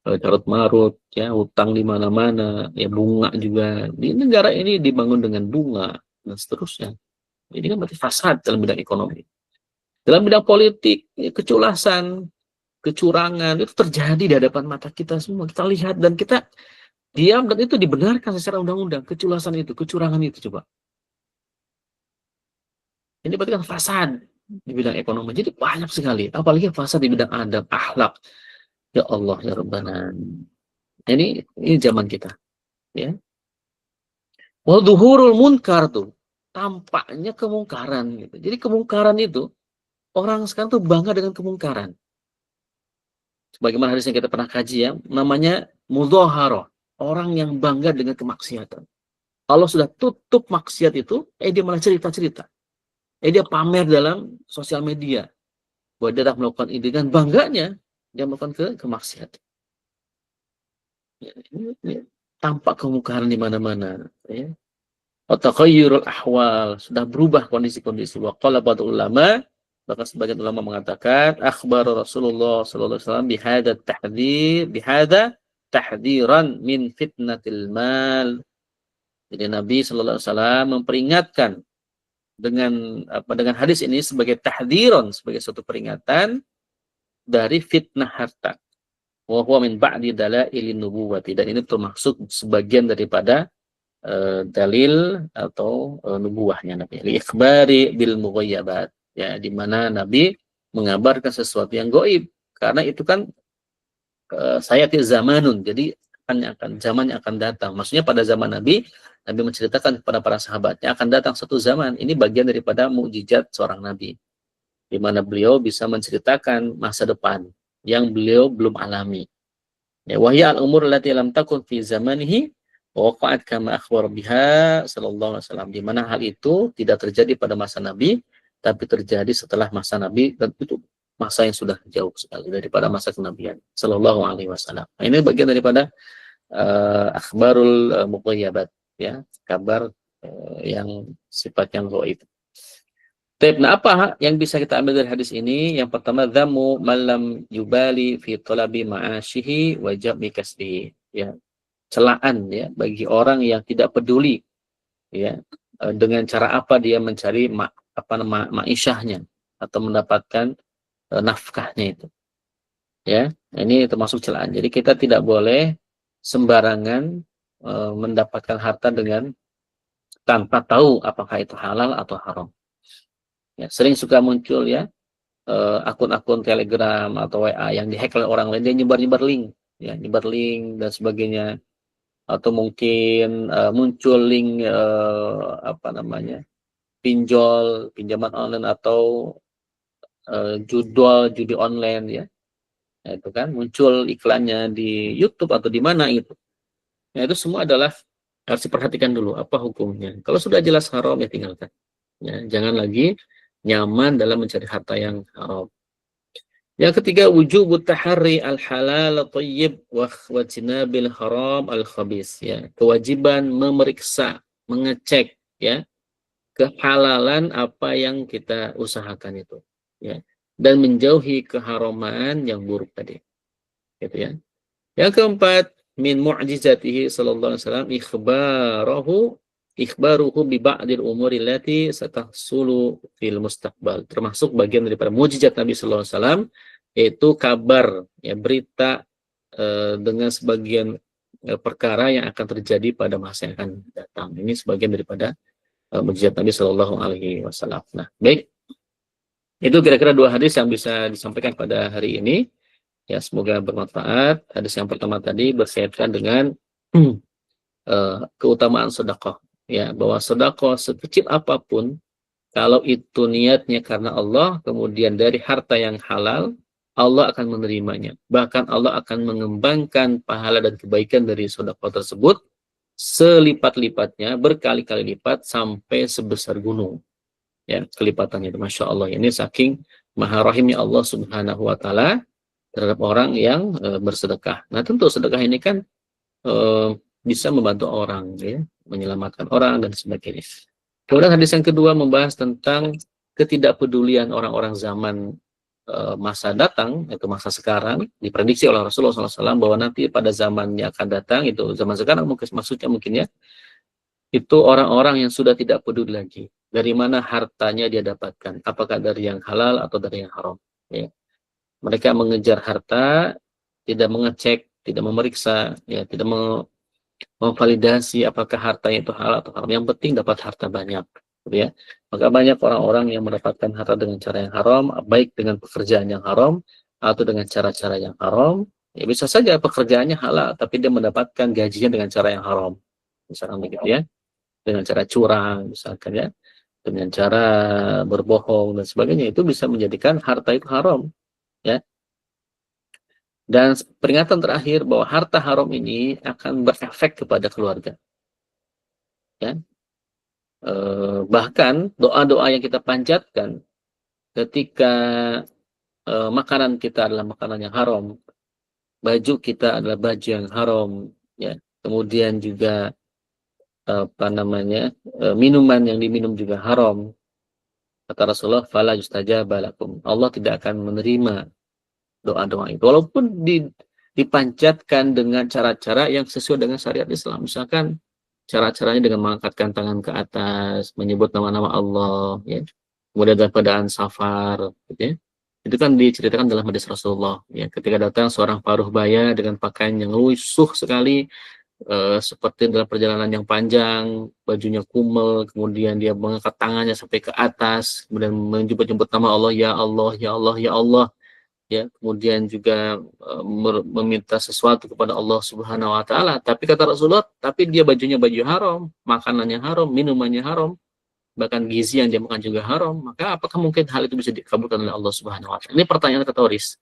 carut marut, ya hutang di mana-mana, ya bunga juga di negara ini dibangun dengan bunga dan seterusnya. Ini kan berarti fasad dalam bidang ekonomi. Dalam bidang politik, ya, keculasan, kecurangan itu terjadi di hadapan mata kita semua. Kita lihat dan kita diam dan itu dibenarkan secara undang-undang. Keculasan itu, kecurangan itu coba. Ini berarti kan fasad di bidang ekonomi. Jadi banyak sekali. Apalagi fasad di bidang adab, akhlak. Ya Allah, ya Rabbana. Ini zaman kita. Ya. Wadhuhurul munkar tuh. Tampaknya kemungkaran. Gitu. Jadi kemungkaran itu, orang sekarang tuh bangga dengan kemungkaran. Sebagaimana hadis yang kita pernah kaji ya, namanya mudhaharah. Orang yang bangga dengan kemaksiatan. Allah sudah tutup maksiat itu, dia malah cerita-cerita. Dia pamer dalam sosial media. Bahwa dia telah melakukan ini dengan bangganya, dia melakukan kemaksiatan. Ya, ini tampak kemungkaran di mana-mana. Ya. Taghayyurul ahwal, sudah berubah kondisi-kondisi. Wa qala ba'du ulama, bahkan sebagian ulama mengatakan akhbar Rasulullah sallallahu alaihi wasallam bihadza tahdziran min fitnatil mal. Jadi Nabi sallallahu alaihi wasallam memperingatkan dengan hadis ini sebagai tahdziran, sebagai suatu peringatan dari fitnah harta. Wa huwa min ba'di dalailin nubuwati, dan ini termasuk sebagian daripada dalil atau nubuahnya Nabi. Ikhbari bil mughayyabat, ya, di mana Nabi mengabarkan sesuatu yang gaib, karena itu kan sayati zamanun, jadi zaman yang akan datang. Maksudnya pada zaman Nabi menceritakan kepada para sahabatnya akan datang satu zaman. Ini bagian daripada mukjizat seorang Nabi, di mana beliau bisa menceritakan masa depan yang beliau belum alami. Ya, wahya al-umur allati lam takun fi zamanihi waqa'at kama akhbar biha sallallahu alaihi wasallam, di mana hal itu tidak terjadi pada masa Nabi tapi terjadi setelah masa Nabi, dan itu masa yang sudah jauh sekali daripada masa kenabian sallallahu alaihi wasallam. Nah, ini bagian daripada akhbarul mughayyabat, ya, kabar yang sifatnya gaib. Nah, apa yang bisa kita ambil dari hadis ini? Yang pertama, dhammu malam yubali fi talabi ma'asyihi wa jam'i kasbihi, ya. Celaan, ya, bagi orang yang tidak peduli, ya, dengan cara apa dia mencari ma'isyahnya atau mendapatkan nafkahnya itu, ya. Ini termasuk celaan. Jadi kita tidak boleh sembarangan mendapatkan harta dengan tanpa tahu apakah itu halal atau haram. Ya, sering suka muncul ya akun-akun Telegram atau WA yang dihack oleh orang lain, dia nyebar-nyebar link, ya, nyebar link dan sebagainya. Atau mungkin muncul link pinjaman online atau judi online, ya. Nah, itu kan muncul iklannya di YouTube atau di mana itu. Nah, itu semua adalah harus diperhatikan dulu apa hukumnya. Kalau sudah jelas haram, ya tinggalkan. Ya, jangan lagi nyaman dalam mencari harta yang haram. Yang ketiga, wujub tahari al-halal thayyib wa jinabil haram al-khabis. Ya, kewajiban memeriksa, mengecek ya kehalalan apa yang kita usahakan itu. Ya, dan menjauhi keharaman yang buruk tadi. Gitu ya. Yang keempat, min mu'jizatihi sallallahu alaihi wasallam ikhbaruhu bi ba'dil umuri allati satahsulu fil mustaqbal. Termasuk bagian daripada mujizat Nabi sallallahu alaihi wasallam yaitu kabar ya berita dengan sebagian perkara yang akan terjadi pada masa yang akan datang. Ini sebagian daripada mujizat Nabi sallallahu alaihi wasallam. Nah, baik. Itu kira-kira dua hadis yang bisa disampaikan pada hari ini. Ya, semoga bermanfaat. Hadis yang pertama tadi berkaitan dengan keutamaan sedekah. Ya, bahwa sedekah sekecil apapun, kalau itu niatnya karena Allah, kemudian dari harta yang halal, Allah akan menerimanya. Bahkan Allah akan mengembangkan pahala dan kebaikan dari sedekah tersebut selipat-lipatnya, berkali-kali lipat sampai sebesar gunung. Ya, kelipatannya itu Masya Allah. Ini saking maha rahimnya Allah Subhanahu wa taala terhadap orang yang bersedekah. Nah, tentu sedekah ini kan bisa membantu orang, ya, menyelamatkan orang dan sebagainya. Kemudian hadis yang kedua membahas tentang ketidakpedulian orang-orang zaman masa datang, itu masa sekarang, diprediksi oleh Rasulullah SAW bahwa nanti pada zamannya akan datang, itu zaman sekarang mungkin maksudnya mungkin ya, itu orang-orang yang sudah tidak peduli lagi dari mana hartanya dia dapatkan, apakah dari yang halal atau dari yang haram. Ya. Mereka mengejar harta, tidak mengecek, tidak memeriksa, ya, tidak memvalidasi apakah hartanya itu halal atau haram. Yang penting dapat harta banyak, gitu ya. Maka banyak orang-orang yang mendapatkan harta dengan cara yang haram, baik dengan pekerjaan yang haram atau dengan cara-cara yang haram. Ya, bisa saja pekerjaannya halal, tapi dia mendapatkan gajinya dengan cara yang haram, misalkan begitu ya, dengan cara curang, misalkan ya, dengan cara berbohong dan sebagainya, itu bisa menjadikan harta itu haram, ya. Dan peringatan terakhir bahwa harta haram ini akan berefek kepada keluarga. Ya. Bahkan doa-doa yang kita panjatkan ketika makanan kita adalah makanan yang haram, baju kita adalah baju yang haram, ya. Kemudian juga minuman yang diminum juga haram. Kata Rasulullah, "Fala yustajaba lakum." Allah tidak akan menerima doa-doa itu. Walaupun dipanjatkan dengan cara-cara yang sesuai dengan syariat Islam. Misalkan cara-caranya dengan mengangkatkan tangan ke atas, menyebut nama-nama Allah, ya. Kemudian dalam keadaan safar, gitu ya. Itu kan diceritakan dalam hadis Rasulullah, ya. Ketika datang seorang paruh baya dengan pakaian yang lusuh sekali, seperti dalam perjalanan yang panjang, bajunya kumel, kemudian dia mengangkat tangannya sampai ke atas, kemudian menyebut-nyebut nama Allah, ya Allah, ya Allah, ya Allah. Ya, kemudian juga meminta sesuatu kepada Allah Subhanahu wa taala, tapi kata Rasulullah, tapi dia bajunya baju haram, makanannya haram, minumannya haram, bahkan gizi yang dia makan juga haram, maka apakah mungkin hal itu bisa dikabulkan oleh Allah Subhanahu wa taala? Ini pertanyaan retoris.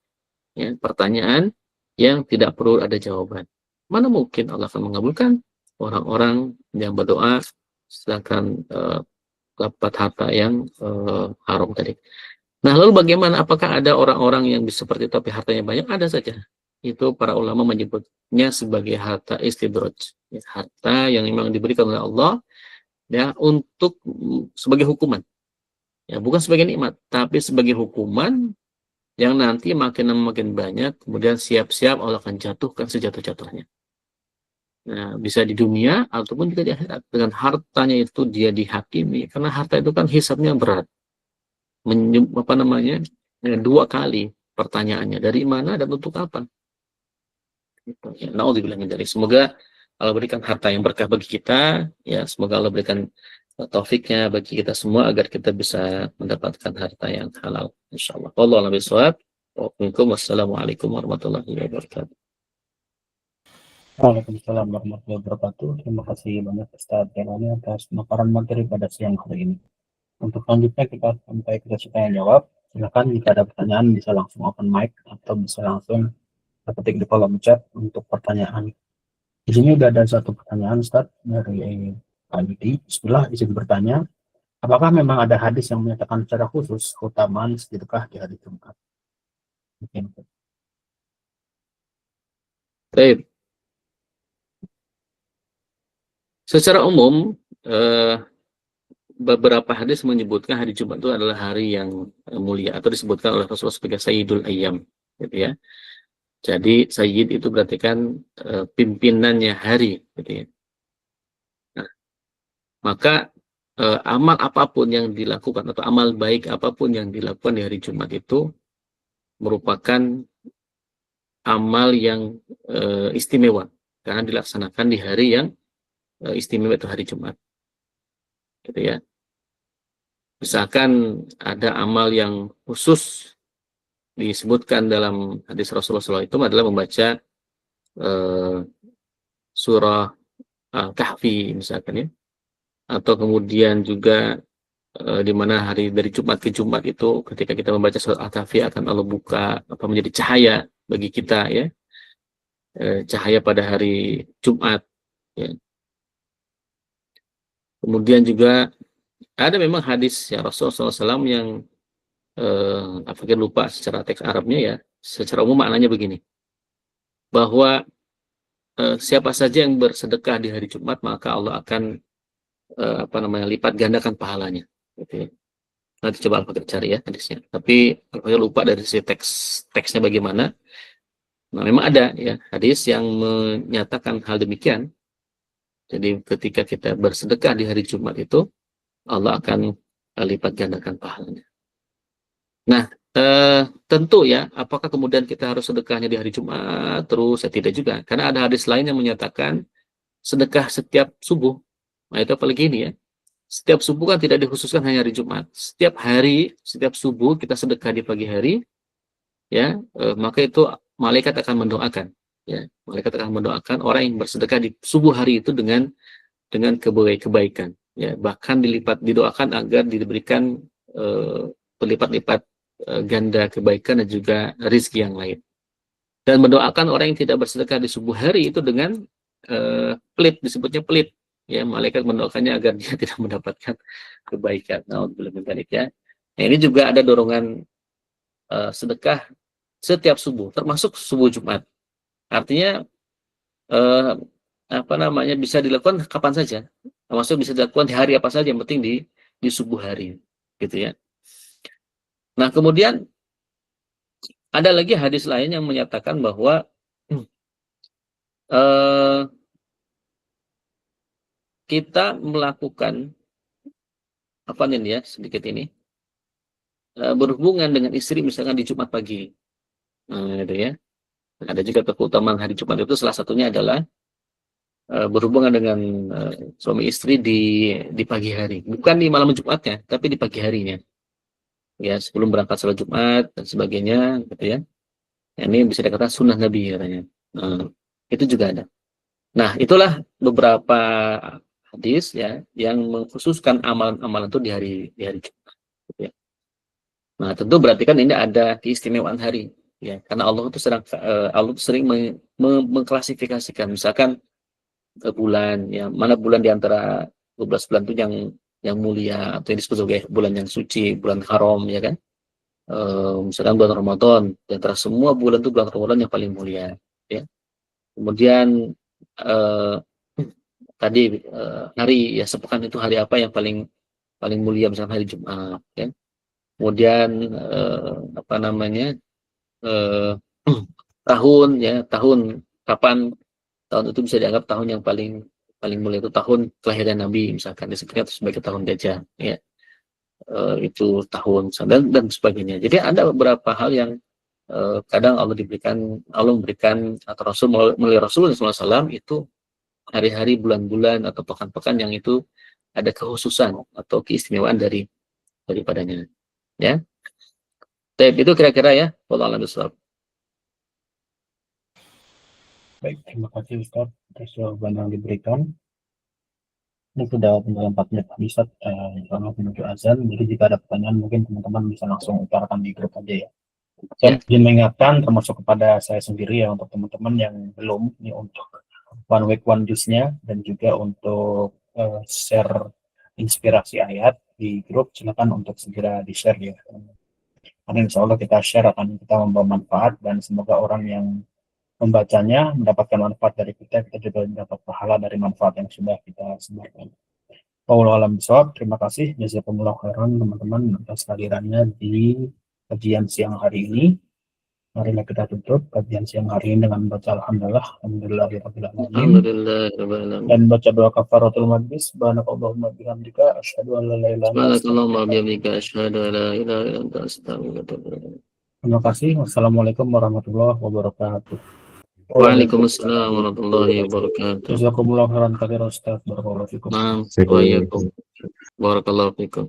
Ya, pertanyaan yang tidak perlu ada jawaban. Mana mungkin Allah akan mengabulkan orang-orang yang berdoa sedangkan dapat harta yang haram tadi. Nah, lalu bagaimana? Apakah ada orang-orang yang seperti itu tapi hartanya banyak? Ada saja. Itu para ulama menyebutnya sebagai harta istidraj. Ya, harta yang memang diberikan oleh Allah ya untuk sebagai hukuman. Ya, bukan sebagai nikmat, tapi sebagai hukuman yang nanti makin lama makin banyak, kemudian siap-siap Allah akan jatuhkan sejatuh-jatuhnya. Nah, bisa di dunia ataupun juga di akhirat. Dengan hartanya itu dia dihakimi, karena harta itu kan hisabnya berat. Dua kali pertanyaannya, dari mana dan untuk apa. Gitu. Ya, naudzubillah min dzalik. Semoga Allah berikan harta yang berkah bagi kita, ya. Semoga Allah berikan taufiknya bagi kita semua agar kita bisa mendapatkan harta yang halal, insyaallah. Wallahu a'lam bishawab. Wassalamualaikum warahmatullahi wabarakatuh. Waalaikumsalam warahmatullahi wabarakatuh. Terima kasih banyak Ustaz Denani atas pemaparan materi pada siang hari ini. Untuk selanjutnya kita sampai ke sesi tanya jawab. Silakan jika ada pertanyaan bisa langsung open mic atau bisa langsung ketik di kolom chat untuk pertanyaan. Di sini udah ada satu pertanyaan Ustaz dari Pak Yudi. Bismillah, izin bertanya. Apakah memang ada hadis yang menyatakan secara khusus keutamaan sedekah di hari Jumat? Mungkin. Baik. Secara umum, beberapa hadis menyebutkan hari Jumat itu adalah hari yang mulia atau disebutkan oleh Rasulullah sebagai Sayyidul Ayyam, gitu ya. Jadi Sayyid itu berarti kan pimpinannya hari, gitu ya. Nah, maka amal apapun yang dilakukan atau amal baik apapun yang dilakukan di hari Jumat itu merupakan amal yang istimewa karena dilaksanakan di hari yang istimewa itu hari Jumat, gitu ya. Misalkan ada amal yang khusus disebutkan dalam hadis Rasulullah SAW itu adalah membaca surah Al-Kahfi misalkan ya, atau kemudian juga di mana hari dari Jumat ke Jumat itu ketika kita membaca surat Al-Kahfi akan Allah buka apa menjadi cahaya bagi kita ya, cahaya pada hari Jumat ya. Kemudian juga ada memang hadis ya Rasulullah SAW yang apakah lupa secara teks Arabnya ya, secara umum maknanya begini, bahwa siapa saja yang bersedekah di hari Jumat maka Allah akan lipat gandakan pahalanya, gitu ya. Nanti coba Al-Fakir cari ya hadisnya, tapi Al-Fakir lupa dari si teksnya bagaimana. Nah, memang ada ya hadis yang menyatakan hal demikian. Jadi ketika kita bersedekah di hari Jumat itu Allah akan lipat gandakan pahalanya. Nah, tentu ya, apakah kemudian kita harus sedekahnya di hari Jumat terus? Ya tidak juga, karena ada hadis lain yang menyatakan sedekah setiap subuh. Nah, itu apalagi ini ya. Setiap subuh kan tidak dikhususkan hanya hari Jumat. Setiap hari, setiap subuh kita sedekah di pagi hari, ya, maka itu malaikat akan mendoakan. Ya, malaikat akan mendoakan orang yang bersedekah di subuh hari itu dengan kebaikan. Ya, bahkan didoakan agar diberikan berlipat-lipat ganda kebaikan dan juga rezeki yang lain. Dan mendoakan orang yang tidak bersedekah di subuh hari itu dengan pelit, disebutnya pelit. Ya, malaikat mendoakannya agar dia tidak mendapatkan kebaikan. Nah, ya. Nah, ini juga ada dorongan sedekah setiap subuh, termasuk subuh Jumat. Artinya bisa dilakukan kapan saja. Termasuk bisa dilakukan di hari apa saja, yang penting di subuh hari, gitu ya. Nah, kemudian ada lagi hadis lain yang menyatakan bahwa kita melakukan apa nih ya sedikit ini berhubungan dengan istri misalkan di Jumat pagi, gitu ya. Ada juga keutamaan hari Jumat itu salah satunya adalah berhubungan dengan suami istri di pagi hari, bukan di malam Jumatnya, tapi di pagi harinya. Ya, sebelum berangkat sholat Jumat dan sebagainya, gitu ya. Ini bisa dikatakan sunnah Nabi katanya. Itu juga ada. Nah, itulah beberapa hadis ya yang mengkhususkan amalan-amalan itu di hari Jumat. Gitu ya. Nah, tentu berarti kan ini ada keistimewaan hari, ya. Karena Allah itu sering mengklasifikasikan, misalkan bulan, ya mana bulan di antara 12 bulan itu yang mulia atau yang disebut sebagai bulan yang suci, bulan haram, ya kan. Misalkan bulan Ramadan, di antara semua bulan itu bulan Ramadan yang paling mulia, ya. Kemudian tadi hari ya sepekan itu hari apa yang paling mulia, misalkan hari Jumat, ya. Kemudian tahun, ya, tahun kapan tahun itu bisa dianggap tahun yang paling mulia itu tahun kelahiran Nabi, misalkan disebutnya sebagai tahun gajah, ya. Itu tahun dan sebagainya. Jadi ada beberapa hal yang kadang Allah memberikan atau melalui Rasulullah SAW itu hari-hari, bulan-bulan atau pekan-pekan yang itu ada kekhususan atau keistimewaan daripadanya, ya. Tapi itu kira-kira ya, wallahu a'lam bishawab. Baik, terima kasih Ustaz atas jawaban yang diberikan. Ini sudah tinggal 4 menit habis, selama menuju azan. Jadi jika ada pertanyaan mungkin teman-teman bisa langsung utarakan di grup aja ya. Saya ingin mengingatkan termasuk kepada saya sendiri ya, untuk teman-teman yang belum, ini untuk One Week One Juice-nya dan juga untuk share inspirasi ayat di grup, silakan untuk segera di-share ya. Karena insya Allah kita share akan kita membawa manfaat, dan semoga orang yang membacanya mendapatkan manfaat dari kita juga mendapat pahala dari manfaat yang sudah kita sebarkan. Wallahu a'lam bishawab. Terima kasih jazakumullah khairan teman-teman atas kehadirannya di kajian siang hari ini. Marilah kita tutup kajian siang hari ini dengan baca alhamdulillahirabbil alamin Alhamdulillah. dan baca doa kafaratul majlis. Subhanakallahumma bihamdika asyhadu an la ilaha illa anta Subhanakallahumma astaghfiruka. bihamdika asyhadu an la ilaha illa anta astaghfiruka wa atubu ilaik. Terima kasih. Wassalamualaikum warahmatullahi wabarakatuh. Waalaikumsalam warahmatullahi wabarakatuh. Jazakumullah khairan katsiran Ustaz. Barakallahu fikum. Naam, wa iyyakum. Barakallahu fikum.